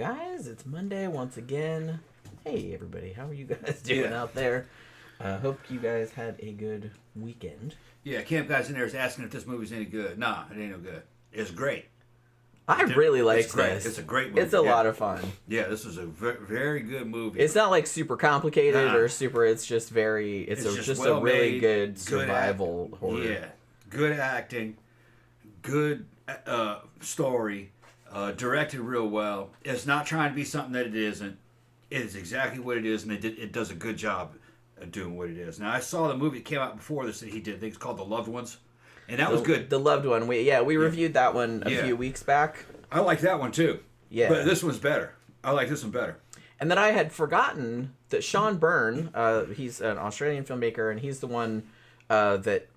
guys? It's Monday once again. Hey, everybody. How are you guys doing out there? Hope you guys had a good weekend. Yeah, Camp Guys in there is asking if this movie's any good. Nah, it ain't no good. It's great. I really liked this. It's a great movie. It's a lot of fun. Yeah, this was a very good movie. It's not like super complicated or super. It's just very. It's just a really good survival horror. Yeah, good acting, good story, directed real well. It's not trying to be something that it isn't. It is exactly what it is, and it does a good job of doing what it is. Now, I saw the movie that came out before this that he did. I think it's called The Loved Ones. And that was good. The Loved One. We reviewed that one a few weeks back. I like that one too. Yeah. But this one's better. I like this one better. And then I had forgotten that Sean Byrne, he's an Australian filmmaker, and he's the one that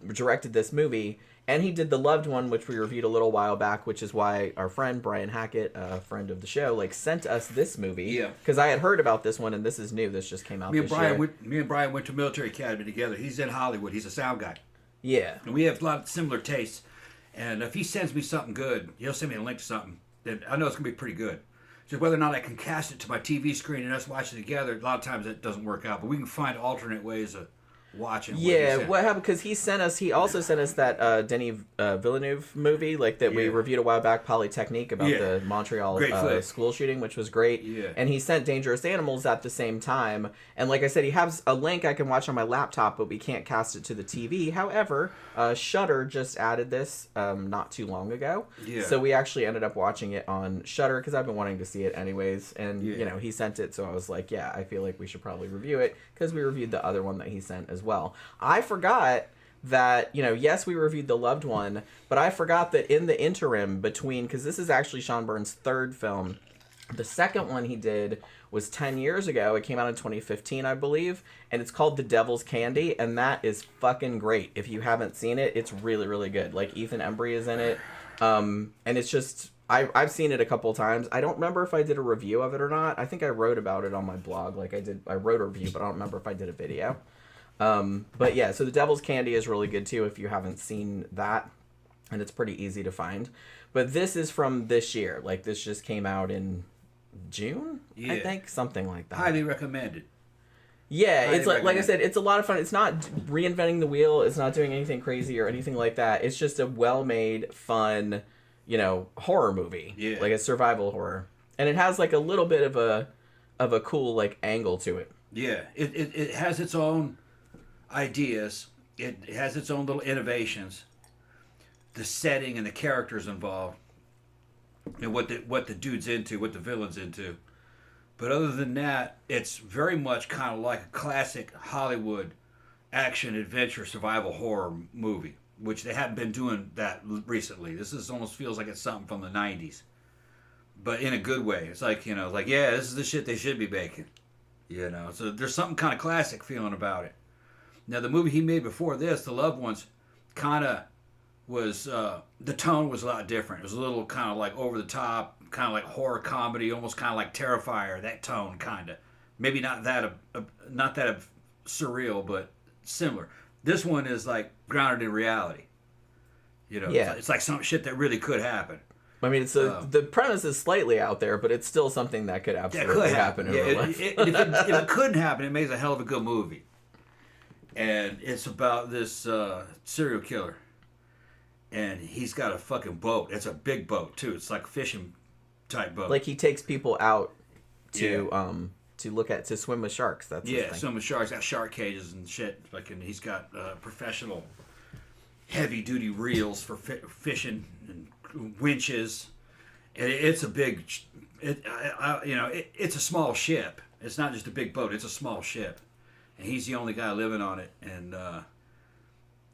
directed this movie. And he did The Loved One, which we reviewed a little while back, which is why our friend Brian Hackett, a friend of the show, sent us this movie. Yeah. Because I had heard about this one, and this is new. This just came out this year. Me and Brian went to military academy together. He's in Hollywood. He's a sound guy. Yeah. And we have a lot of similar tastes. And if he sends me something good, he'll send me a link to something, then I know it's going to be pretty good. Just whether or not I can cast it to my TV screen and us watch it together, a lot of times it doesn't work out. But we can find alternate ways of watching. Yeah, what happened? Because he also sent us that Denis Villeneuve movie, that we reviewed a while back, Polytechnique, about the Montreal school shooting, which was great. Yeah. And he sent Dangerous Animals at the same time. And like I said, he has a link I can watch on my laptop, but we can't cast it to the TV. However, Shudder just added this not too long ago. Yeah. So we actually ended up watching it on Shudder because I've been wanting to see it anyways. And, he sent it, so I was like, yeah, I feel like we should probably review it because we reviewed the other one that he sent as well. I forgot that, yes, we reviewed The Loved One, but I forgot that in the interim between, because this is actually Sean Byrne's third film, the second one he did was 10 years ago. It came out in 2015, I believe, and it's called The Devil's Candy, and that is fucking great. If you haven't seen it, it's really, really good. Ethan Embry is in it, and it's just... I've seen it a couple times. I don't remember if I did a review of it or not. I think I wrote about it on my blog. I wrote a review, but I don't remember if I did a video. But yeah, so The Devil's Candy is really good too if you haven't seen that, and it's pretty easy to find. But this is from this year. This just came out in June, I think, something like that. Highly recommended. Yeah, it's like I said, it's a lot of fun. It's not reinventing the wheel. It's not doing anything crazy or anything like that. It's just a well-made, fun, horror movie. Yeah. Like a survival horror. And it has a little bit of a cool angle to it. Yeah. It has its own ideas. It has its own little innovations. The setting and the characters involved. And what the dude's into, what the villain's into. But other than that, it's very much kind of like a classic Hollywood action, adventure, survival horror movie, which they haven't been doing that recently. This almost feels like it's something from the 90s, but in a good way. It's this is the shit they should be making, So there's something kind of classic feeling about it. Now, the movie he made before this, The Loved Ones, kind of was, the tone was a lot different. It was a little kind of over the top, kind of horror comedy, almost kind of like Terrifier, that tone, kind of. Maybe not that surreal, but similar. This one is grounded in reality. It's like some shit that really could happen. I mean, the premise is slightly out there, but it's still something that could absolutely happen in real life. If it couldn't happen, it makes a hell of a good movie. And it's about this serial killer. And he's got a fucking boat. It's a big boat, too. It's like a fishing type boat. He takes people out to swim with sharks. That's his thing. Swim with sharks. Got shark cages and shit. And he's got professional heavy duty reels for fishing and winches. And it's a big, it's a small ship. It's not just a big boat. It's a small ship, and he's the only guy living on it, and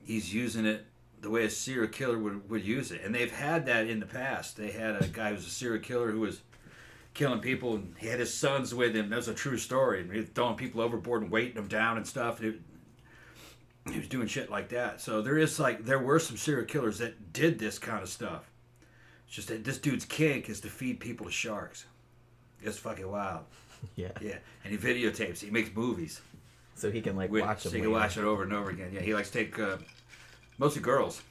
he's using it the way a serial killer would use it. And they've had that in the past. They had a guy who was a serial killer who was killing people, and he had his sons with him. That was a true story. He was throwing people overboard and weighting them down and stuff. He was doing shit like that. So there were some serial killers that did this kind of stuff. It's just that this dude's kink is to feed people to sharks. It's fucking wild. Yeah. Yeah. And he videotapes. He makes movies. So he can watch them. So he can watch it over and over again. Yeah. He likes to take mostly girls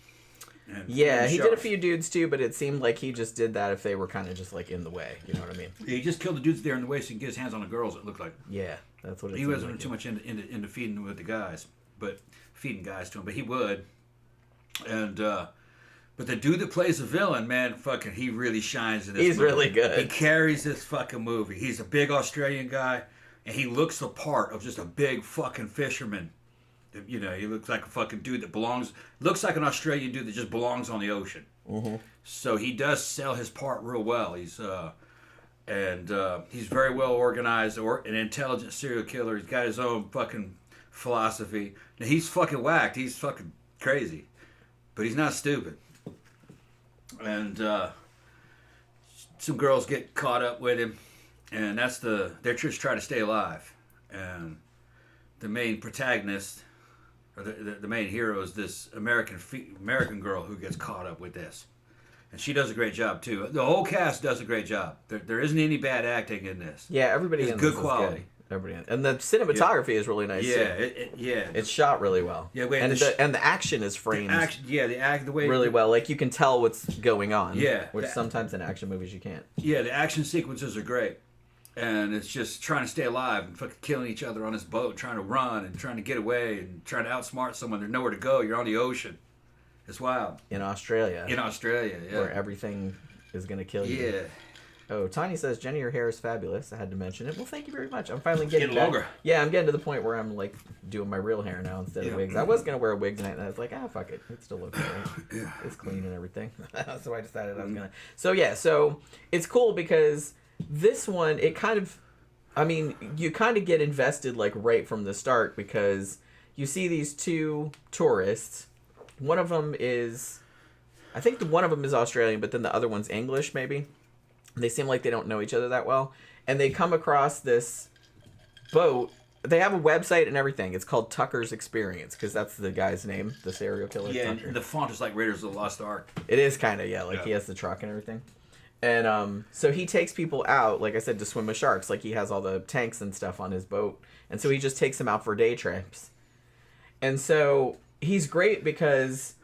Yeah, he did a few dudes too, but it seemed like he just did that if they were kind of just like in the way. You know what I mean? Yeah, he just killed the dudes there in the way so he can get his hands on the girls. It looked like. Yeah, that's what it. He wasn't too much into feeding with the guys, but feeding guys to him. But he would, and but the dude that plays the villain, man, fucking, he really shines in this. He's movie. really good. He carries this fucking movie. He's a big Australian guy, and he looks the part of just a big fucking fisherman. You know, he looks like a fucking dude that belongs. Looks like an Australian dude that just belongs on the ocean. Mm-hmm. So he does sell his part real well. He's he's very well organized, or an intelligent serial killer. He's got his own fucking philosophy. Now, he's fucking whacked. He's fucking crazy, but he's not stupid. And some girls get caught up with him, and they're just trying to stay alive. And the main protagonist, or the main hero, is this American girl who gets caught up with this, and she does a great job too. The whole cast does a great job. There isn't any bad acting in this. Yeah, everybody in good this quality. Is good. Everybody, and the cinematography is really nice. Yeah, too. Yeah, it's shot really well. Yeah, and the action is framed. The way really well. Like you can tell what's going on. Yeah, which sometimes in action movies you can't. Yeah, the action sequences are great. And it's just trying to stay alive and fucking killing each other on this boat, trying to run and trying to get away and trying to outsmart someone. There's nowhere to go. You're on the ocean. It's wild. In Australia. Yeah. Where everything is going to kill you. Yeah. Oh, Tiny says, Jenny, your hair is fabulous. I had to mention it. Well, thank you very much. I'm finally getting longer. Yeah, I'm getting to the point where I'm like doing my real hair now instead of wigs. I was going to wear a wig tonight, and I was like, fuck it. It still looks great. Yeah. It's clean and everything. So I decided I was going to. So, yeah, so it's cool because this one, it kind of, I mean, you kind of get invested like right from the start because you see these two tourists. One of them is, I think one of them is Australian, but then the other one's English maybe. They seem like they don't know each other that well. And they come across this boat. They have a website and everything. It's called Tucker's Experience because that's the guy's name, the serial killer. Yeah, Tucker. And the font is like Raiders of the Lost Ark. It is kind of, he has the truck and everything. And so he takes people out, like I said, to swim with sharks. Like he has all the tanks and stuff on his boat. And so he just takes them out for day trips. And so he's great because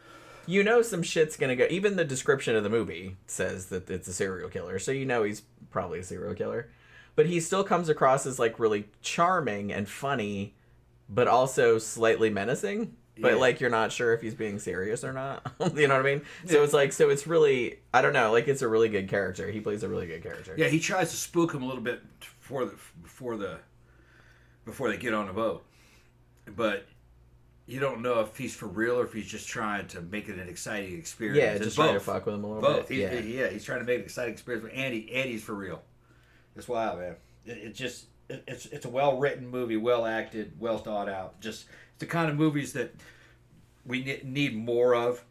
you know some shit's going to go. Even the description of the movie says that it's a serial killer. So you know he's probably a serial killer. But he still comes across as like really charming and funny, but also slightly menacing. But, like, you're not sure if he's being serious or not. You know what I mean? So it's like, so it's really, I don't know, like, it's a really good character. He plays a really good character. Yeah, he tries to spook him a little bit before they get on the boat. But you don't know if he's for real or if he's just trying to make it an exciting experience. Yeah, just trying to fuck with him a little bit. He's trying to make it an exciting experience. But Andy's for real. It's wild, man. It's a well-written movie, well-acted, well thought out. Just the kind of movies that we need more of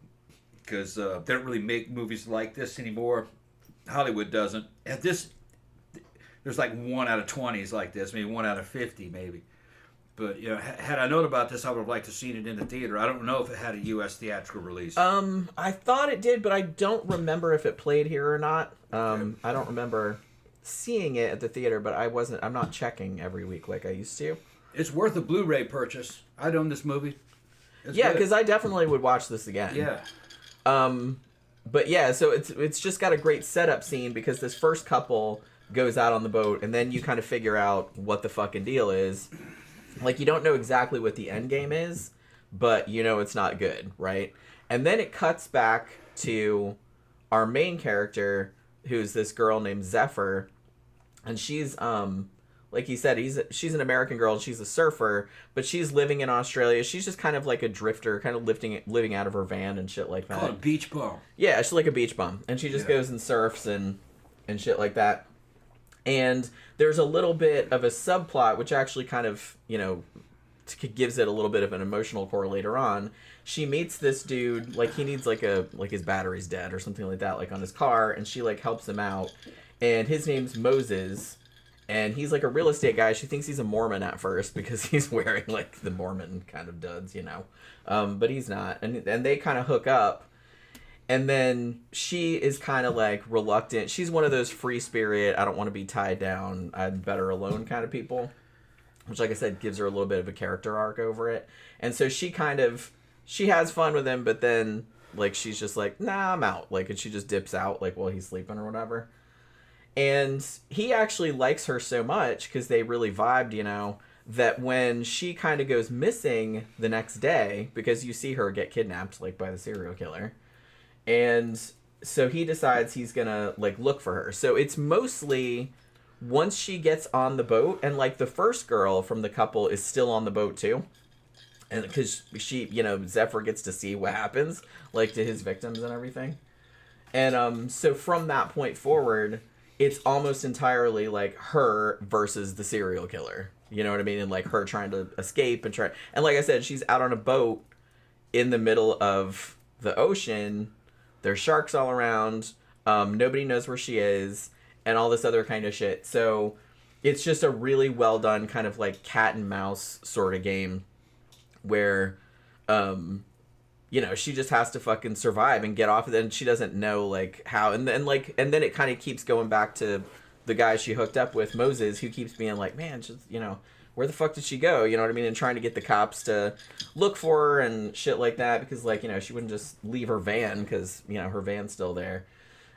because they don't really make movies like this anymore. Hollywood doesn't. At this, there's like 1 out of 20 is like this, maybe 1 out of 50 maybe. But you know, had I known about this, I would have liked to seen it in the theater. I don't know if it had a U.S. theatrical release. I thought it did, but I don't remember if it played here or not. I don't remember seeing it at the theater, but I'm not checking every week like I used to. It's worth a Blu-ray purchase. I'd own this movie. Yeah, because I definitely would watch this again. Yeah. But yeah, so it's just got a great setup scene because this first couple goes out on the boat, and then you kind of figure out what the fucking deal is. Like, you don't know exactly what the end game is, but you know it's not good, right? And then it cuts back to our main character, who's this girl named Zephyr, and she's like he said, she's an American girl. She's a surfer, but she's living in Australia. She's just kind of like a drifter, kind of living out of her van and shit like that. Called a beach bum. Yeah, she's like a beach bum, and she just goes and surfs and shit like that. And there's a little bit of a subplot, which actually kind of, you know, gives it a little bit of an emotional core later on. She meets this dude, like he needs like his battery's dead or something like that, like on his car, and she like helps him out. And his name's Moses. And he's like a real estate guy. She thinks he's a Mormon at first because he's wearing like the Mormon kind of duds, you know. But he's not. And they kind of hook up. And then she is kind of like reluctant. She's one of those free spirit, I don't want to be tied down, I'm better alone kind of people. Which, like I said, gives her a little bit of a character arc over it. And so she has fun with him, but then Like, she's just like, nah, I'm out. Like, and she just dips out, like, while he's sleeping or whatever. And he actually likes her so much, because they really vibed, you know, that when she kind of goes missing the next day, because you see her get kidnapped, like, by the serial killer. And so he decides he's gonna, like, look for her. So it's mostly once she gets on the boat, and, like, the first girl from the couple is still on the boat, too. And because she, you know, Zephyr gets to see what happens, like, to his victims and everything. And so from that point forward, it's almost entirely, like, her versus the serial killer. You know what I mean? And, like, her trying to escape and try... And like I said, she's out on a boat in the middle of the ocean. There's sharks all around. Nobody knows where she is. And all this other kind of shit. So it's just a really well done kind of, like, cat and mouse sort of game. Where, you know, she just has to fucking survive and get off. And she doesn't know, like, how. And then it kind of keeps going back to the guy she hooked up with, Moses, who keeps being like, man, just, you know, where the fuck did she go? You know what I mean? And trying to get the cops to look for her and shit like that. Because, like, you know, she wouldn't just leave her van because, you know, her van's still there.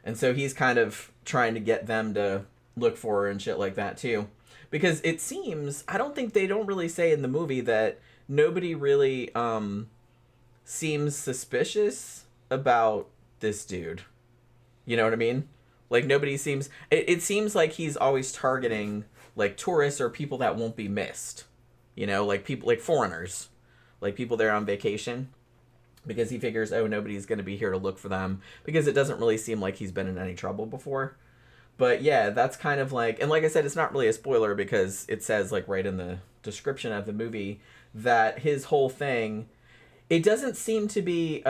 And so he's kind of trying to get them to look for her and shit like that, too. Because it seems, I don't think they don't really say in the movie that nobody really seems suspicious about this dude. You know what I mean? Like, nobody seems... It seems like he's always targeting, like, tourists or people that won't be missed. You know? Like, people... Like, foreigners. Like, people there on vacation. Because he figures, oh, nobody's going to be here to look for them. Because it doesn't really seem like he's been in any trouble before. But, yeah, that's kind of like... And like I said, it's not really a spoiler because it says, like, right in the description of the movie that his whole thing... It doesn't seem to be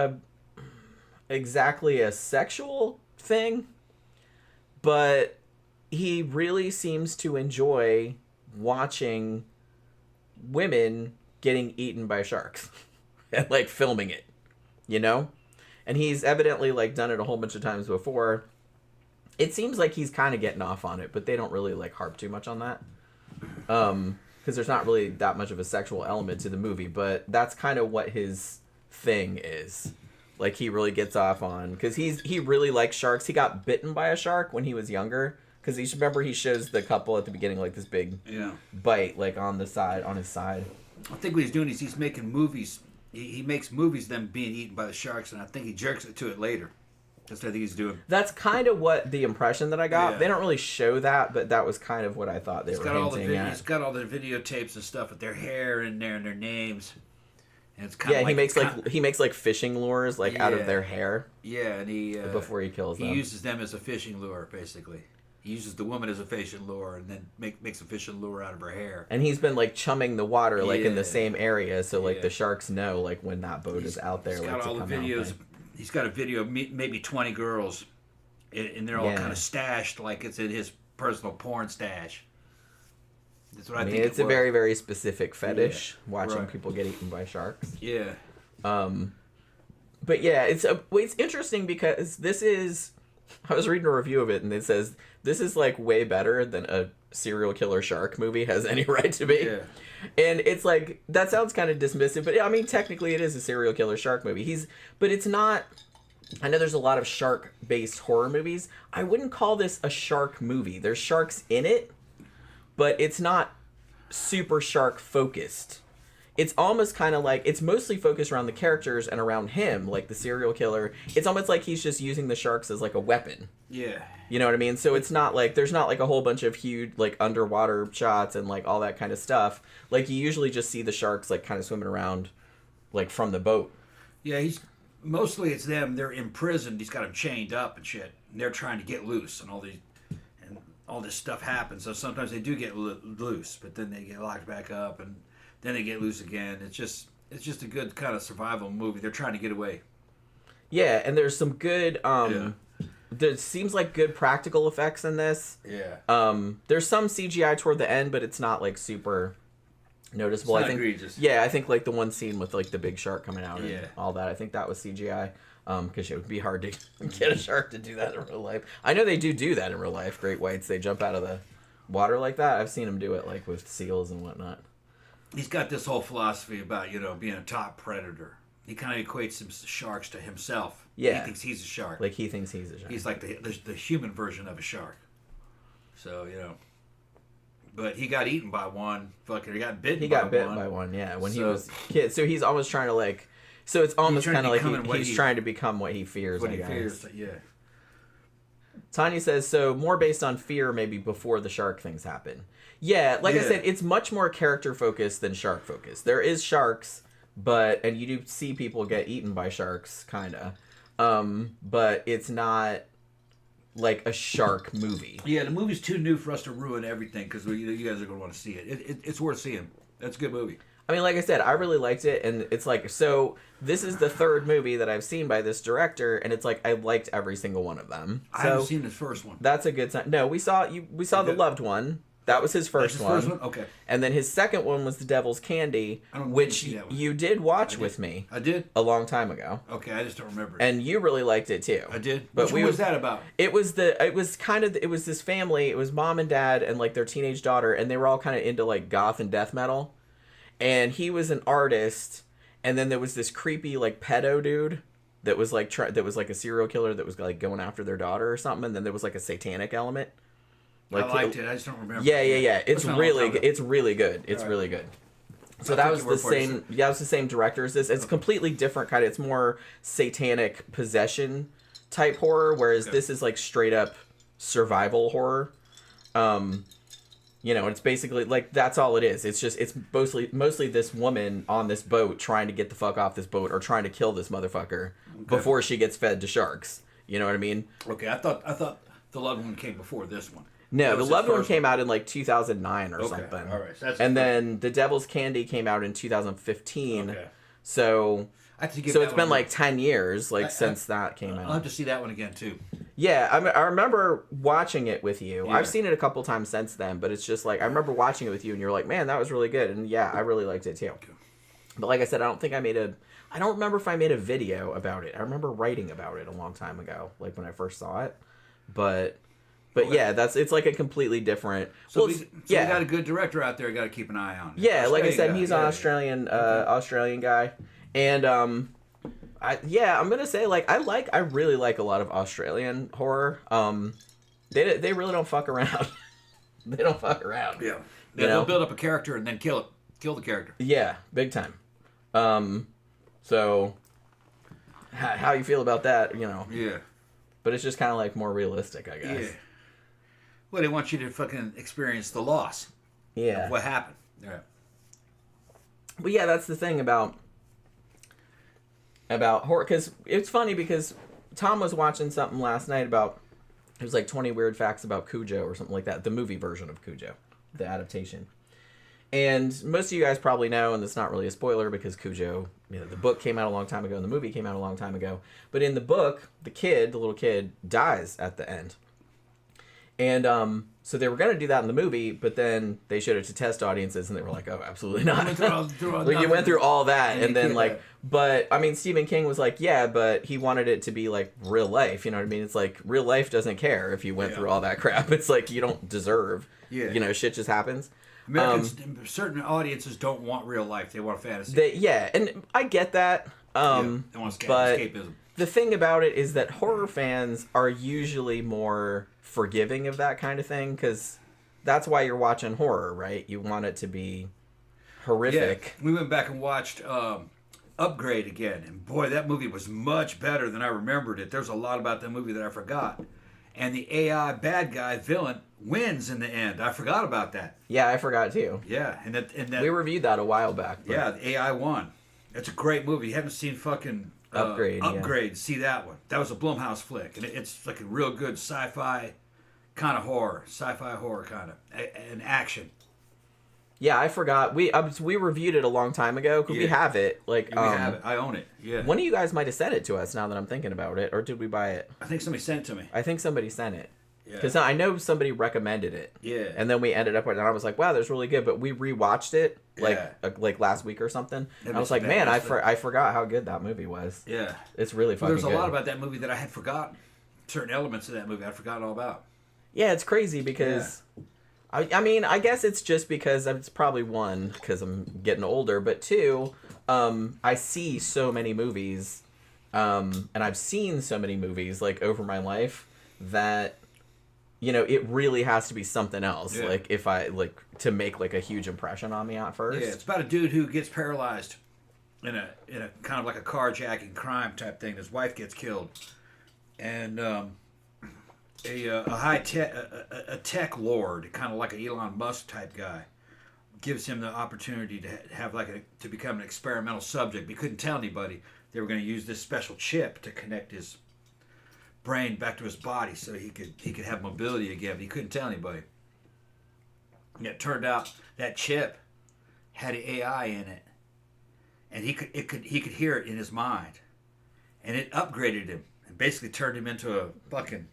exactly a sexual thing. But he really seems to enjoy watching women getting eaten by sharks and, like, filming it, you know? And he's evidently, like, done it a whole bunch of times before. It seems like he's kind of getting off on it, but they don't really, like, harp too much on that. Because there's not really that much of a sexual element to the movie, but that's kind of what his thing is. Like, he really gets off on... Because he really likes sharks. He got bitten by a shark when he was younger. Because remember, he shows the couple at the beginning, like, this big bite, like, on his side. I think what he's doing is he's making movies. He makes movies them being eaten by the sharks, and I think he jerks it to it later. That's what I think he's doing. That's kind of what the impression that I got. Yeah. They don't really show that, but that was kind of what I thought they were hinting at. He's got all the videotapes and stuff with their hair in there and their names. And it's kind of he makes like fishing lures out of their hair. Yeah, and he before he kills them. He uses them as a fishing lure, basically. He uses the woman as a fishing lure and then makes a fishing lure out of her hair. And he's been, like, chumming the water, like, in the same area, so, like, the sharks know, like, when that boat is out there. He's got all the videos. He's got a video of maybe 20 girls, and they're all kind of stashed like it's in his personal porn stash. That's what I think it's a very, very specific fetish, watching people get eaten by sharks. Yeah. But, yeah, it's interesting because this is... I was reading a review of it, and it says, this is, like, way better than a serial killer shark movie has any right to be. Yeah. And it's like, that sounds kind of dismissive, but, I mean, technically it is a serial killer shark movie. But it's not... I know there's a lot of shark-based horror movies. I wouldn't call this a shark movie. There's sharks in it, but it's not super shark-focused. It's almost kind of like, it's mostly focused around the characters and around him, like the serial killer. It's almost like he's just using the sharks as, like, a weapon. Yeah. You know what I mean? So it's not like, there's not, like, a whole bunch of huge, like, underwater shots and, like, all that kind of stuff. Like, you usually just see the sharks, like, kind of swimming around, like, from the boat. Yeah, mostly it's them. They're imprisoned. He's got them chained up and shit. And they're trying to get loose, and all this stuff happens. So sometimes they do get loose, but then they get locked back up, and then they get loose again. It's just a good kind of survival movie. They're trying to get away. Yeah, and there's some good there seems like good practical effects in this. Yeah. There's some CGI toward the end, but it's not, like, super noticeable. It's not egregious. Yeah, I think, like, the one scene with, like, the big shark coming out and all that, I think that was CGI. Because it would be hard to get a shark to do that in real life. I know they do that in real life. Great whites, they jump out of the water like that. I've seen them do it, like, with seals and whatnot. He's got this whole philosophy about, being a top predator. he kind of equates sharks to himself. Yeah. He thinks he's a shark. Like he thinks he's a shark. He's like the human version of a shark. So, But he got eaten by one. Fucker, he got bitten by one. He got bit by one, yeah, when he was a kid. So he's almost trying to like... So it's almost kind of like he's trying to become what he fears, What he fears, yeah. Tanya says, so more based on fear maybe before the shark things happen. Yeah, like I said, it's much more character focused than shark focused. There is sharks, and you do see people get eaten by sharks, kind of. But it's not like a shark movie. Yeah, the movie's too new for us to ruin everything because you guys are going to want to see it. It's worth seeing. That's a good movie. I mean, like I said, I really liked it, and it's like, so this is the third movie that I've seen by this director, and it's like I liked every single one of them. I haven't seen the first one. That's a good sign. No, we saw The Loved One. That was his first one. First one? Okay. And then his second one was The Devil's Candy, which you did watch with me. I did? A long time ago. Okay, I just don't remember it. And you really liked it too. I did. But what was that about? It was this family, it was mom and dad and like their teenage daughter, and they were all kind of into like goth and death metal. And he was an artist, and then there was this creepy like pedo dude that was like a serial killer that was like going after their daughter or something, and then there was like a satanic element. Like, I liked it. I just don't remember. Yeah. It's really good. It's really good. It's really good. So that was the same. Yeah, it was the same director as this. It's completely different kind of. It's more satanic possession type horror, whereas this is like straight up survival horror. It's basically like that's all it is. It's mostly this woman on this boat trying to get the fuck off this boat or trying to kill this motherfucker before she gets fed to sharks. You know what I mean? Okay, I thought The Loved One came before this one. No, The Loved One came out in like 2009 or something. All right. And then The Devil's Candy came out in 2015. Okay. So it's been like 10 years since that came out. I'll have to see that one again too. Yeah, I remember watching it with you. Yeah. I've seen it a couple times since then, but it's just like I remember watching it with you and you're like, "Man, that was really good." And yeah, I really liked it too. Okay. But like I said, I don't remember if I made a video about it. I remember writing about it a long time ago, like when I first saw it. But yeah, it's like a completely different. So we got a good director out there. Got to keep an eye on. Yeah, like I said, he's an Australian guy, and I'm gonna say I really like a lot of Australian horror. They really don't fuck around. They don't fuck around. Yeah, they'll build up a character and then kill the character. Yeah, big time. So how you feel about that? Yeah. But it's just kind of like more realistic, I guess. Yeah. Well, they want you to fucking experience the loss. Yeah. Of what happened. Yeah. But yeah, that's the thing about horror. Because it's funny because Tom was watching something last night about, it was like 20 weird facts about Cujo or something like that. The movie version of Cujo. The adaptation. And most of you guys probably know, and it's not really a spoiler because Cujo, the book came out a long time ago and the movie came out a long time ago. But in the book, the little kid, dies at the end. And so they were going to do that in the movie, but then they showed it to test audiences and they were like, oh, absolutely not. You went through all that. And then but I mean, Stephen King was like, yeah, but he wanted it to be like real life. You know what I mean? It's like real life doesn't care if you went through all that crap. It's like you don't deserve, shit just happens. Americans, certain audiences don't want real life. They want fantasy. And I get that. They want escapism. The thing about it is that horror fans are usually more forgiving of that kind of thing because that's why you're watching horror, right? You want it to be horrific. Yeah, we went back and watched Upgrade again, and boy, that movie was much better than I remembered it. There's a lot about that movie that I forgot. And the AI bad guy villain wins in the end. I forgot about that. Yeah, I forgot too. Yeah, and that we reviewed that a while back. But... Yeah, the AI won. It's a great movie. You haven't seen fucking Upgrade. See that one. That was a Blumhouse flick, and it's like a real good sci-fi kind of horror, kind of, and action. Yeah, I forgot. We reviewed it a long time ago because we have it. We have it. I own it. Yeah. One of you guys might have sent it to us. Now that I'm thinking about it, or did we buy it? I think somebody sent it to me. I think somebody sent it. Because I know somebody recommended it. Yeah. And then we ended up with it, and I was like, wow, that's really good. But we rewatched it like last week or something. And I was like, man, I forgot how good that movie was. Yeah. It's really fucking good. There's a lot about that movie that I had forgotten. Certain elements of that movie I'd forgotten all about. Yeah, it's crazy because... Yeah. I mean, I guess it's just because it's probably one, because I'm getting older, but two, I see so many movies, and I've seen so many movies like over my life that, you know, it really has to be something else. Yeah. Like if I like to make like a huge impression on me at first. Yeah, it's about a dude who gets paralyzed in a kind of like a carjacking crime type thing. His wife gets killed, and a high tech a tech lord, kind of like an Elon Musk type guy, gives him the opportunity to have to become an experimental subject. But he couldn't tell anybody. They were going to use this special chip to connect his brain back to his body so he could have mobility again. But he couldn't tell anybody. And it turned out that chip had AI in it, and he could hear it in his mind, and it upgraded him and basically turned him into a fucking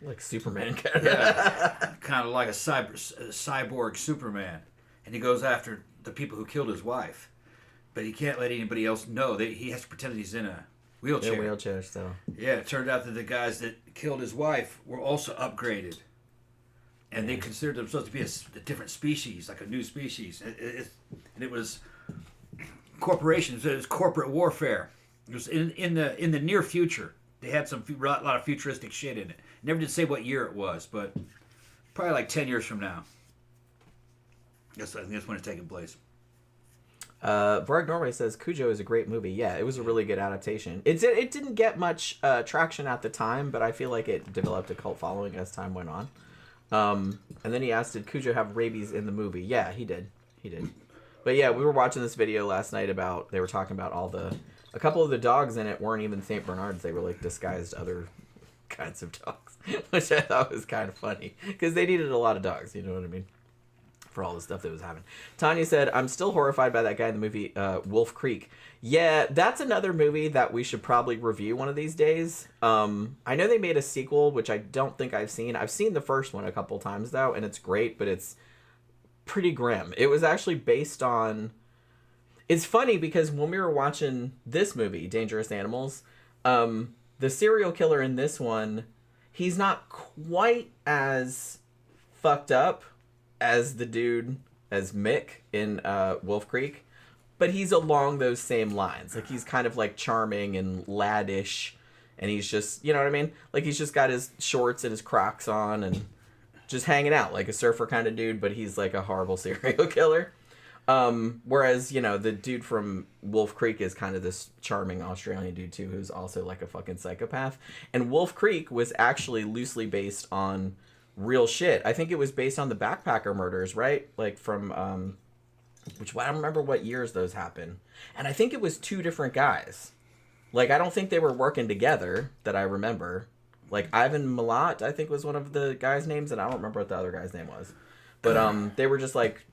like Superman, kind of like a cyborg Superman. And he goes after the people who killed his wife, but he can't let anybody else know. He has to pretend he's in a wheelchair. In a wheelchair still. Yeah, it turned out that the guys that killed his wife were also upgraded. And they considered themselves to be a different species, like a new species. And it was corporations. It was corporate warfare. It was in the near future. They had a lot of futuristic shit in it. Never did say what year it was, but probably like 10 years from now. I think that's when it's taking place. Varg Norway says Cujo is a great movie. Yeah, it was a really good adaptation. It didn't get much traction at the time, but I feel like it developed a cult following as time went on. And then he asked, did Cujo have rabies in the movie? Yeah, he did. But yeah, we were watching this video last night about, they were talking about a couple of the dogs in it weren't even St. Bernards. They were like disguised other kinds of dogs, which I thought was kind of funny because they needed a lot of dogs. You know what I mean? For all the stuff that was happening. Tanya said, I'm still horrified by that guy in the movie Wolf Creek. Yeah, that's another movie that we should probably review one of these days. I know they made a sequel, which I don't think I've seen. I've seen the first one a couple times, though, and it's great, but it's pretty grim. It was actually based on... It's funny because when we were watching this movie, Dangerous Animals, the serial killer in this one, he's not quite as fucked up as the dude, as Mick in Wolf Creek, but he's along those same lines. Like, he's kind of like charming and laddish, and he's just, you know what I mean? Like, he's just got his shorts and his Crocs on and just hanging out like a surfer kind of dude, but he's like a horrible serial killer. Whereas, you know, the dude from Wolf Creek is kind of this charming Australian dude too, who's also like a fucking psychopath. And Wolf Creek was actually loosely based on real shit. I think it was based on the backpacker murders, right? Like from, which I don't remember what years those happened. And I think it was two different guys. Like, I don't think they were working together that I remember. Like, Ivan Milat, I think was one of the guys' names, and I don't remember what the other guy's name was. But they were just like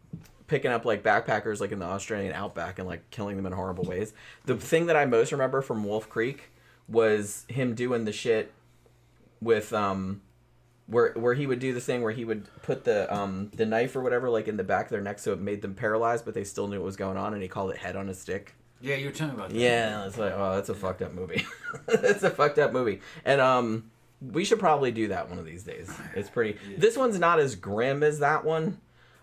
picking up like backpackers like in the Australian outback and like killing them in horrible ways. The thing that I most remember from Wolf Creek was him doing the shit with where he would do the thing where he would put the knife or whatever like in the back of their neck so it made them paralyzed, but they still knew what was going on, and he called it Head on a Stick. Yeah, you were telling about that. Yeah, it's like, oh, that's a fucked up movie. It's a fucked up movie. And we should probably do that one of these days. It's pretty... Yeah. This one's not as grim as that one.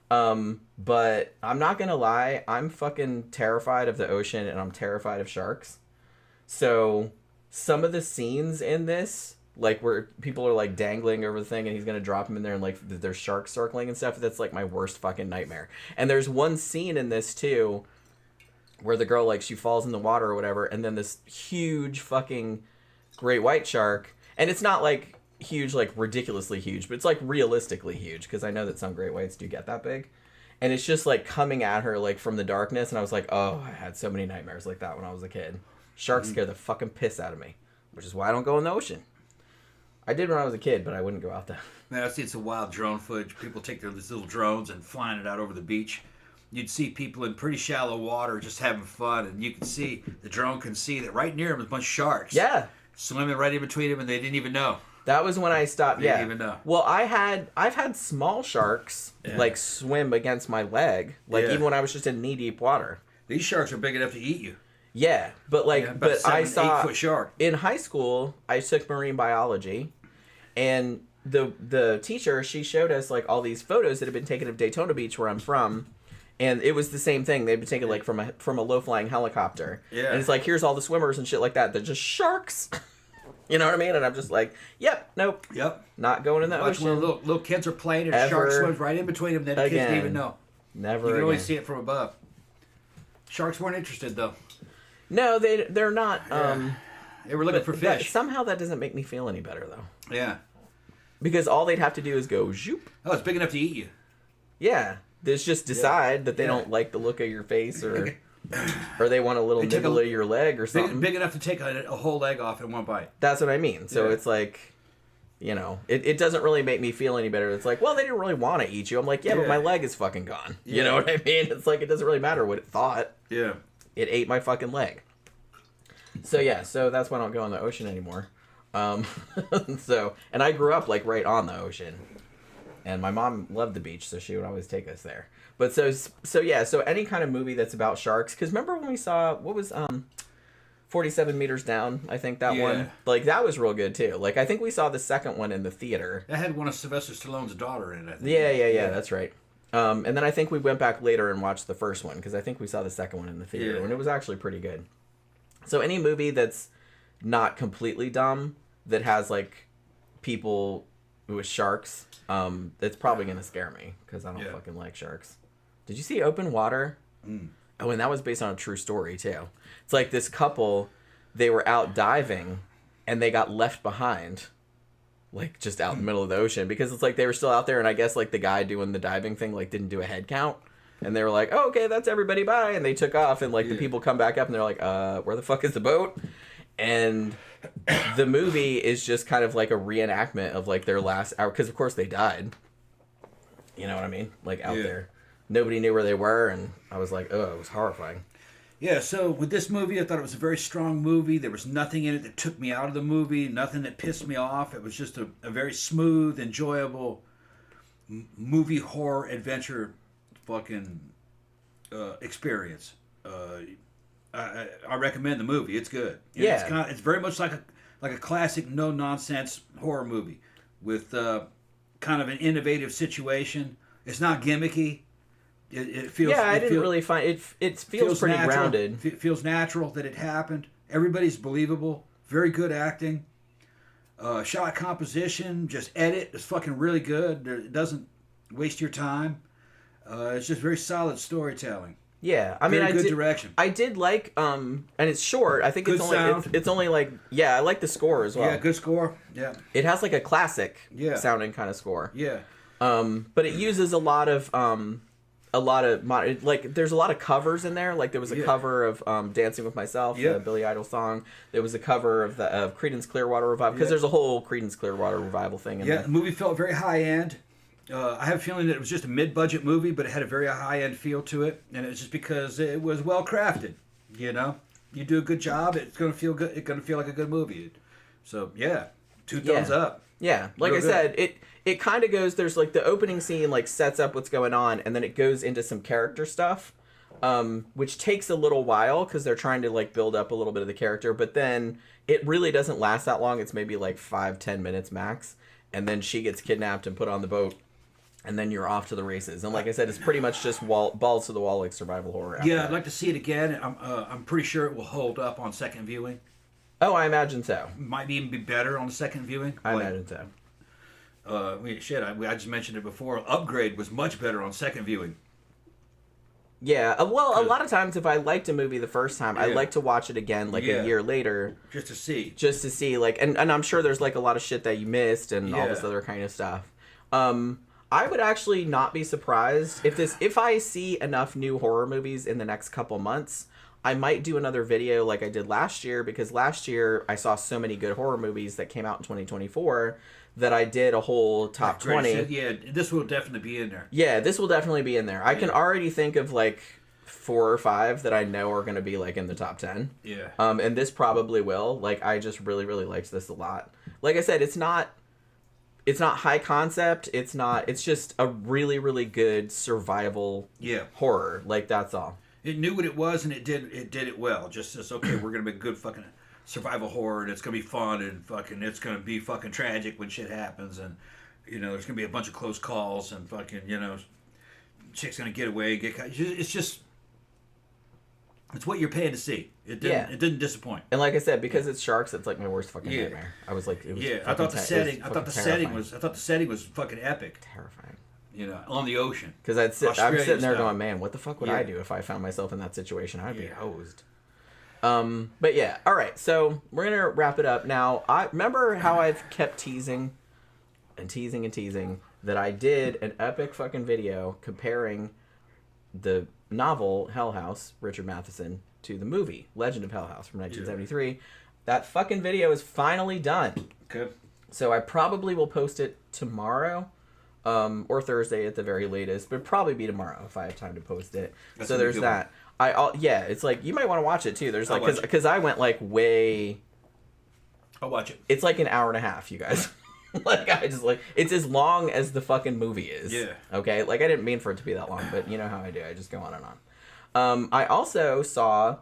But I'm not gonna lie, I'm fucking terrified of the ocean and I'm terrified of sharks. So some of the scenes in this, like where people are like dangling over the thing and he's gonna drop them in there and like there's sharks circling and stuff, that's like my worst fucking nightmare. And there's one scene in this too where the girl, like, she falls in the water or whatever, and then this huge fucking great white shark, and it's not like huge, like ridiculously huge, but it's like realistically huge, because I know that some great whites do get that big, and it's just like coming at her like from the darkness, and I was like, oh, I had so many nightmares like that when I was a kid. Sharks scare the fucking piss out of me, which is why I don't go in the ocean. I did when I was a kid, but I wouldn't go out there. Man, I've seen some wild drone footage. People take these little drones and flying it out over the beach. You'd see people in pretty shallow water just having fun, and you can see, the drone can see that right near them is a bunch of sharks. Yeah. Swimming right in between them, and they didn't even know. That was when I stopped, They didn't even know. Well, I've had small sharks, like, swim against my leg, like, even when I was just in knee-deep water. These sharks are big enough to eat you. Yeah, but, like, but I saw... 8-foot shark. In high school, I took marine biology, and the teacher, she showed us, like, all these photos that had been taken of Daytona Beach, where I'm from, And it was the same thing. They'd be taken like from a low-flying helicopter. Yeah. And it's like, here's all the swimmers and shit like that. They're just sharks. You know what I mean? And I'm just like, yep, nope. Yep. Not going in the ocean. When little kids are playing and a shark swims right in between them. Then the kids don't even know. Never. You can only see it from above. Sharks weren't interested though. No, they're not. They were looking for fish. Somehow that doesn't make me feel any better though. Yeah. Because all they'd have to do is go zoop. Oh, it's big enough to eat you. Yeah. They just decide that they don't like the look of your face or they want a little nibble of your leg or something. Big enough to take a whole leg off in one bite. That's what I mean. So it's like, you know, it doesn't really make me feel any better. It's like, well, they didn't really want to eat you. I'm like, but my leg is fucking gone. Yeah. You know what I mean? It's like, it doesn't really matter what it thought. Yeah. It ate my fucking leg. So that's why I don't go in the ocean anymore. And I grew up like right on the ocean. And my mom loved the beach, so she would always take us there. But so any kind of movie that's about sharks, because remember when we saw, what was 47 Meters Down, I think that one? Like, that was real good, too. Like, I think we saw the second one in the theater. That had one of Sylvester Stallone's daughter in it, I think. Yeah, that's right. And then I think we went back later and watched the first one, because I think we saw the second one in the theater, and it was actually pretty good. So any movie that's not completely dumb, that has, like, people with sharks, it's probably going to scare me, because I don't fucking like sharks. Did you see Open Water? Oh, and that was based on a true story, too. It's like this couple, they were out diving, and they got left behind, like, just out in the middle of the ocean, because it's like they were still out there, and I guess, like, the guy doing the diving thing, like, didn't do a head count. And they were like, oh, okay, that's everybody, bye. And they took off, and, like, the people come back up, and they're like, where the fuck is the boat? And the movie is just kind of like a reenactment of, like, their last hour, because, of course, they died. You know what I mean? Like, out there. Nobody knew where they were, and I was like, oh, it was horrifying. Yeah, so with this movie, I thought it was a very strong movie. There was nothing in it that took me out of the movie, nothing that pissed me off. It was just a very smooth, enjoyable movie horror adventure fucking experience. I recommend the movie. It's good. And it's very much like a classic no nonsense horror movie with kind of an innovative situation. It's not gimmicky. It feels. Yeah, I didn't really find it. It feels pretty natural, grounded. It feels natural that it happened. Everybody's believable. Very good acting. Shot composition, just edit is fucking really good. It doesn't waste your time. It's just very solid storytelling. Yeah, I mean, good direction. I did like, and it's short. I think good it's only like, I like the score as well. Yeah, good score. Yeah, it has like a classic sounding kind of score. Yeah, but it uses a lot of like there's a lot of covers in there. Like there was a cover of Dancing with Myself, the Billy Idol song. There was a cover of Creedence Clearwater Revival, because there's a whole Creedence Clearwater Revival thing in there. The movie felt very high end. I have a feeling that it was just a mid-budget movie, but it had a very high-end feel to it, and it was just because it was well-crafted. You know, you do a good job, it's gonna feel good. It's gonna feel like a good movie. So 2 thumbs up. Yeah, like I said, it kind of goes. There's like the opening scene like sets up what's going on, and then it goes into some character stuff, which takes a little while because they're trying to like build up a little bit of the character. But then it really doesn't last that long. It's maybe like 5-10 minutes max, and then she gets kidnapped and put on the boat. And then you're off to the races. And like I said, it's pretty much just balls to the wall like survival horror. Yeah, I'd like to see it again. I'm pretty sure it will hold up on second viewing. Oh, I imagine so. Might even be better on the second viewing. I imagine so. I just mentioned it before. Upgrade was much better on second viewing. Yeah, well, a lot of times if I liked a movie the first time, I like to watch it again like a year later. Just to see. Like, and I'm sure there's like a lot of shit that you missed and all this other kind of stuff. I would actually not be surprised if I see enough new horror movies in the next couple months, I might do another video like I did last year, because last year I saw so many good horror movies that came out in 2024 that I did a whole top 20. Yeah, this will definitely be in there. Yeah, this will definitely be in there. I can already think of like 4 or 5 that I know are going to be like in the top 10. Yeah. And this probably will. Like, I just really, really liked this a lot. Like I said, it's not high concept. It's just a really, really good survival horror. Like, that's all. It knew what it was, and it did it well. Just as, okay, we're going to make good fucking survival horror, and it's going to be fun, and fucking it's going to be fucking tragic when shit happens, and, you know, there's going to be a bunch of close calls, and fucking, you know, chick's gonna get away and get caught. It's just it's what you're paying to see. It didn't disappoint. And like I said, because it's sharks, it's like my worst fucking nightmare. I was like, it was I thought the setting was fucking epic. Terrifying. You know, on the ocean. Because I'm sitting there going, man, what the fuck would I do if I found myself in that situation? I'd be hosed. But yeah, all right. So we're gonna wrap it up now. I remember how I've kept teasing that I did an epic fucking video comparing the novel Hell House, Richard Matheson, to the movie Legend of Hell House from 1973. Yeah. That fucking video is finally done. Okay. So I probably will post it tomorrow, or Thursday at the very latest, but it'd probably be tomorrow if I have time to post it. So there's that. It's like you might want to watch it too. There's like because I went like way. I'll watch it. It's like an hour and a half, you guys. Like I just like it's as long as the fucking movie is. Yeah. Okay. Like I didn't mean for it to be that long, but you know how I do. I just go on and on. I also saw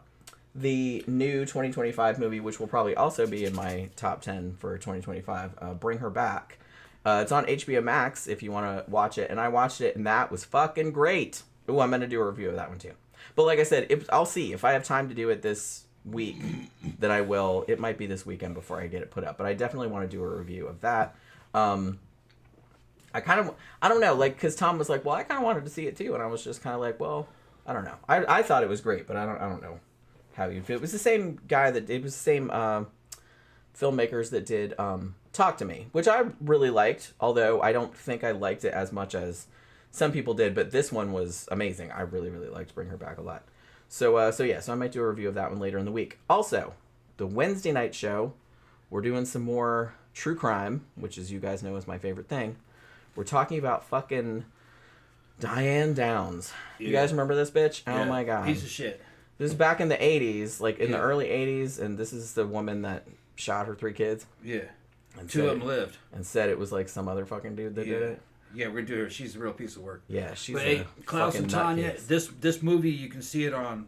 the new 2025 movie, which will probably also be in my top 10 for 2025. Bring Her Back. It's on HBO Max if you want to watch it, and I watched it, and that was fucking great. Ooh, I'm gonna do a review of that one too. But like I said, I'll see if I have time to do it this week, then I will. It might be this weekend before I get it put up, but I definitely want to do a review of that. I don't know, like, because Tom was like, well, I kind of wanted to see it too, and I was just kind of like, well, I don't know. I thought it was great, but I don't know how you feel. It was the same guy it was the same filmmakers that did Talk to Me, which I really liked, although I don't think I liked it as much as some people did, but this one was amazing. I really, really liked Bring Her Back a lot. So I might do a review of that one later in the week. Also, the Wednesday night show, we're doing some more true crime, which, as you guys know, is my favorite thing. We're talking about fucking Diane Downs. Yeah. You guys remember this bitch? Oh my god. Piece of shit. This is back in the 80s, like in the early 80s, and this is the woman that shot her 3 kids. Yeah. And 2 of them lived. And said it was like some other fucking dude that did it. Yeah, we're gonna do her. She's a real piece of work. Yeah, she's Klaus and Tanya, this movie, you can see it on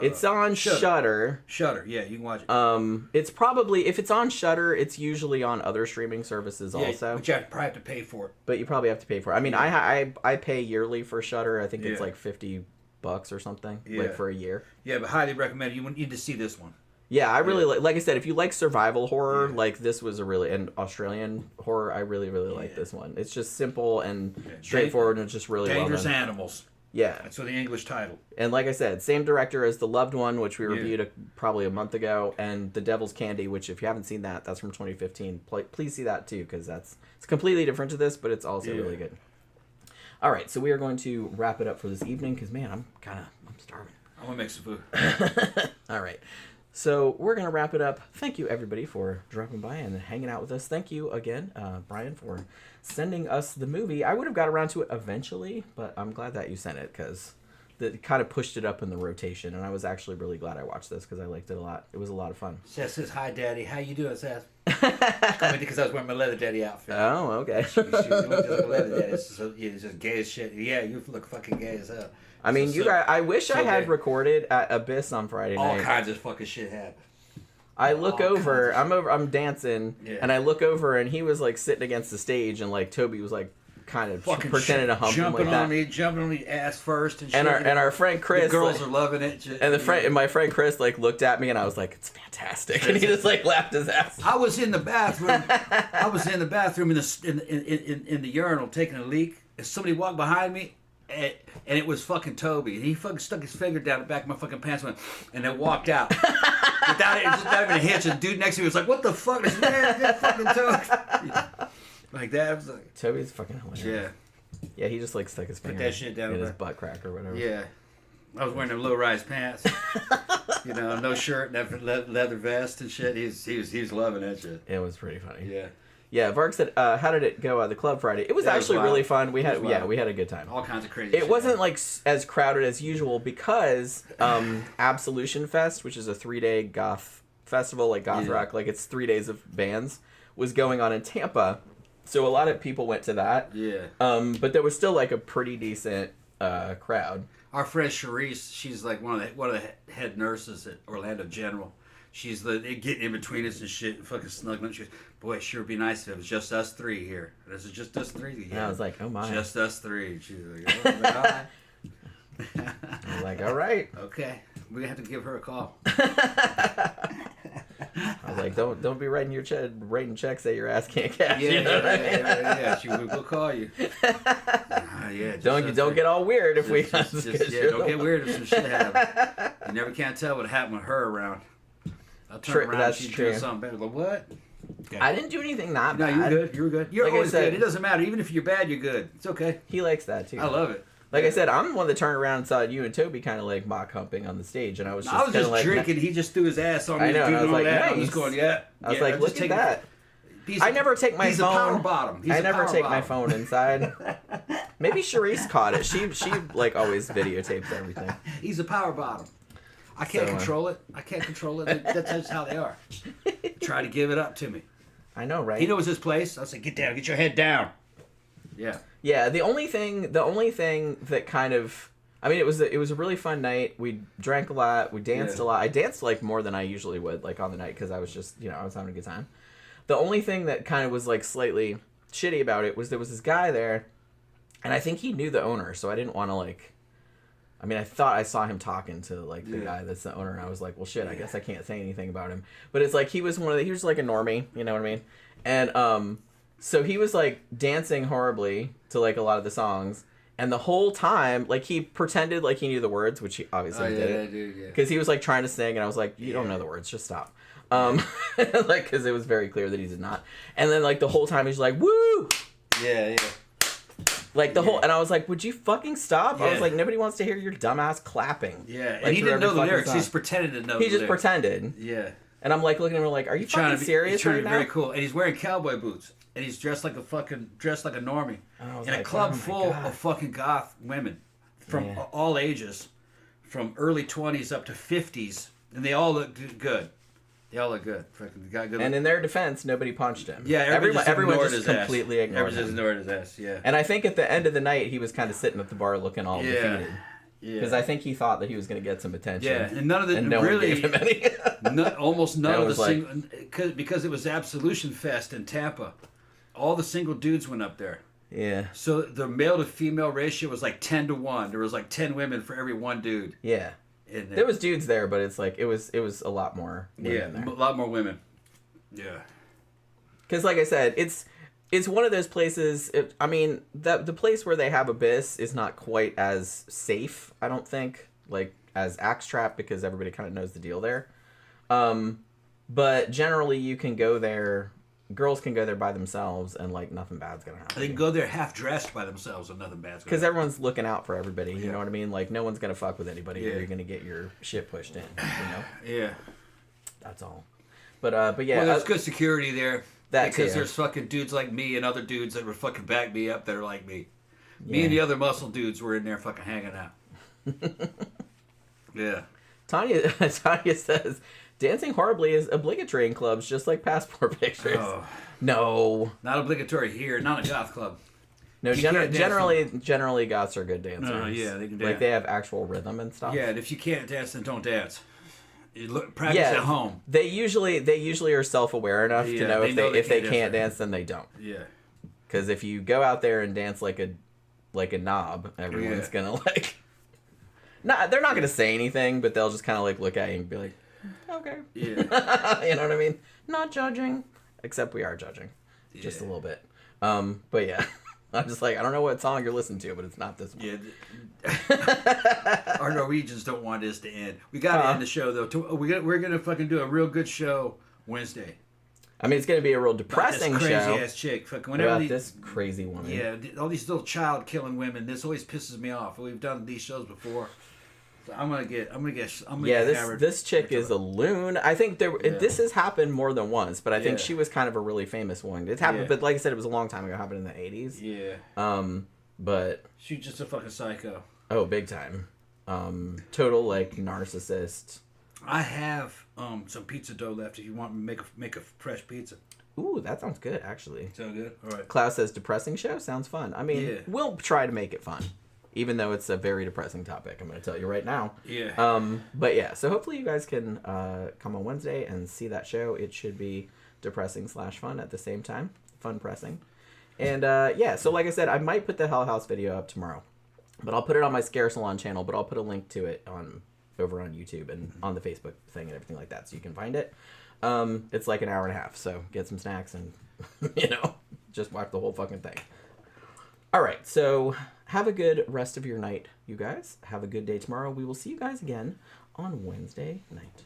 it's on Shudder. Shudder, yeah, you can watch it. It's probably, if it's on Shudder, it's usually on other streaming services also. But you probably have to pay for it. But you probably have to pay for it. I mean, I pay yearly for Shudder. I think it's like $50 or something, like for a year. Yeah, but highly recommend it. You need to see this one. Yeah, I really like I said, if you like survival horror, like this was and Australian horror, I really, really like this one. It's just simple and straightforward, and it's just really Dangerous well done. Animals. Yeah. That's the English title. And like I said, same director as The Loved One, which we reviewed probably a month ago, and The Devil's Candy, which if you haven't seen that, that's from 2015. Please see that too, because it's completely different to this, but it's also really good. All right, so we are going to wrap it up for this evening, because man, I'm starving. I'm gonna make some food. All right. So we're going to wrap it up. Thank you, everybody, for dropping by and hanging out with us. Thank you again, Brian, for sending us the movie. I would have got around to it eventually, but I'm glad that you sent it because it kind of pushed it up in the rotation, and I was actually really glad I watched this because I liked it a lot. It was a lot of fun. Seth says, hi, Daddy. How you doing, Seth? Because I was wearing my leather daddy outfit. Oh, okay. She looked just like a leather daddy. It's just gay as shit. Yeah, you look fucking gay as hell. I mean, you guys, I wish I had recorded at Abyss on Friday night. All kinds of fucking shit happened. I look over, I'm dancing, and I look over, and he was like sitting against the stage, and like Toby was like kind of pretending to hump him like that. Jumping on the ass first, and shit. And our friend Chris, the girls are loving it. And my friend Chris like looked at me, and I was like, "It's fantastic," and he just like laughed his ass. I was in the bathroom. in the urinal taking a leak, and somebody walked behind me. And it was fucking Toby. And he fucking stuck his finger down the back of my fucking pants and then walked out. Without even a hitch. And the dude next to me was like, what the fuck is that fucking Toby? Like that. I was like, Toby's fucking hilarious. Yeah. Yeah, he just like stuck his finger that shit down in his butt crack or whatever. Yeah. I was wearing them low-rise pants. No shirt, leather vest and shit. He's loving that shit. It was pretty funny. Yeah. Yeah, Vark said, how did it go at the club Friday? It was actually really fun. We had a good time. All kinds of crazy shit. It wasn't like as crowded as usual because Absolution Fest, which is a 3-day goth festival, like goth rock, like it's 3 days of bands, was going on in Tampa. So a lot of people went to that. Yeah. But there was still like a pretty decent crowd. Our friend Charisse, she's like one of the head nurses at Orlando General. She's getting in between us and shit, fucking snuggling. She goes, boy, it sure would be nice if it was just us three here. This is just us three. Yeah, I was like, oh my. Just us three. She's like, oh, all right. I was like, all right. Okay, we're gonna have to give her a call. I was like, don't be writing checks that your ass can't cash. Yeah, you know we'll call you. Yeah. Don't get all weird if we. Don't get weird if some shit happens. You never can't tell what happened with her around. I'll turn around. That's she's true. doing something better. Like what? Okay. I didn't do anything that No, bad. you're good. You're good. You're like always said, good. It doesn't matter. Even if you're bad, you're good. It's okay. He likes that too. I love it. Like I said, I'm the one that turned around and saw you and Toby kind of like mock humping on the stage, and I was just like, drinking. He just threw his ass on me. I know. And I was like, nice. I was going, yeah. I was like, look at that. I never take my phone. He's a power bottom. I never take my phone inside. Maybe Charisse caught it. She like always videotapes everything. He's a power bottom. I can't control it. I can't control it. That's just how they are. Try to give it up to me. I know, right? He knows his place. I was like, get down. Get your head down. Yeah. Yeah. The only thing that kind of, I mean, it was a really fun night. We drank a lot. We danced a lot. I danced like more than I usually would, like on the night, because I was just, I was having a good time. The only thing that kind of was like slightly shitty about it was there was this guy there, and I think he knew the owner, so I didn't want to like. I mean, I thought I saw him talking to like the guy that's the owner, and I was like, well, shit, I guess I can't say anything about him. But it's like he was like a normie, you know what I mean? And so he was like dancing horribly to like a lot of the songs, and the whole time like he pretended like he knew the words, which he obviously didn't, because he was like trying to sing, and I was like, you don't know the words, just stop. Like, because it was very clear that he did not. And then like the whole time he's like, woo! Yeah. Like the whole, and I was like, would you fucking stop? Yeah. I was like, nobody wants to hear your dumbass clapping. Yeah, like, and he didn't know the lyrics. Song. He's pretended to know. He just pretended. Yeah. And I'm like looking at him like, are you fucking serious he's trying right to be now? Very cool, and he's wearing cowboy boots, and he's dressed like a normie in a club full of fucking goth women from all ages, from early 20s up to 50s, and they all look good. They all look good. Got good. And in their defense, nobody punched him. Yeah, everyone just completely ignored him. Everyone just ignored his ass. Yeah. And I think at the end of the night, he was kind of sitting at the bar looking all defeated. Yeah. Because I think he thought that he was going to get some attention. Yeah, and none of the and no really one gave him any. Almost none of the because it was Absolution Fest in Tampa. All the single dudes went up there. Yeah. So the male to female ratio was like 10-1. There was like 10 women for every one dude. Yeah. There was dudes there, but it's like it was a lot more women there. A lot more women. Yeah. Because like I said, it's one of those places. I mean, the place where they have Abyss is not quite as safe, I don't think, like as Axe Trap, because everybody kind of knows the deal there. But generally, you can go there. Girls can go there by themselves, and like nothing bad's gonna happen. They can go there half dressed by themselves, and nothing bad's gonna happen. Because everyone's looking out for everybody. You know what I mean? Like no one's gonna fuck with anybody. Or you're gonna get your shit pushed in. Yeah. That's all. But yeah. Well, there's good security there. Because there's fucking dudes like me and other dudes that would fucking back me up that are like me. Yeah. Me and the other muscle dudes were in there fucking hanging out. Yeah. Tanya says, dancing horribly is obligatory in clubs, just like passport pictures. Oh. No. Not obligatory here. Not a goth club. No, generally goths are good dancers. No, yeah, they can dance. Like they have actual rhythm and stuff. Yeah, and if you can't dance, then don't dance. Practice at home. They usually are self-aware enough to know if they can't dance, then they don't. Yeah. Because if you go out there and dance like a knob, everyone's gonna like. They're not gonna say anything, but they'll just kind of like look at you and be like, okay. Yeah. You know what I mean? Not judging, except we are judging, just a little bit. But yeah. I'm just like, I don't know what song you're listening to, but it's not this one. Yeah. Our Norwegians don't want this to end. We got to end the show, though. We're going to fucking do a real good show Wednesday. I mean, it's going to be a real depressing this show. Crazy-ass chick. Fucking this crazy woman. Yeah, all these little child-killing women. This always pisses me off. We've done these shows before. So I'm gonna get. This chick is a loon. I think this has happened more than once, but I think she was kind of a really famous one. It happened, but like I said, it was a long time ago. It happened in the 80s. Yeah. But she's just a fucking psycho. Oh, big time. Total like narcissist. I have some pizza dough left. If you want me to make a fresh pizza. Ooh, that sounds good, actually. Sound good? All right. Klaus says depressing show sounds fun. I mean, we'll try to make it fun. even though it's a very depressing topic. I'm going to tell you right now. Yeah. But yeah, so hopefully you guys can come on Wednesday and see that show. It should be depressing/fun at the same time. Fun pressing. And yeah, so like I said, I might put the Hell House video up tomorrow. But I'll put it on my Scare Salon channel, but I'll put a link to it over on YouTube and on the Facebook thing and everything like that, so you can find it. It's like an hour and a half, so get some snacks and, just watch the whole fucking thing. All right, so have a good rest of your night, you guys. Have a good day tomorrow. We will see you guys again on Wednesday night.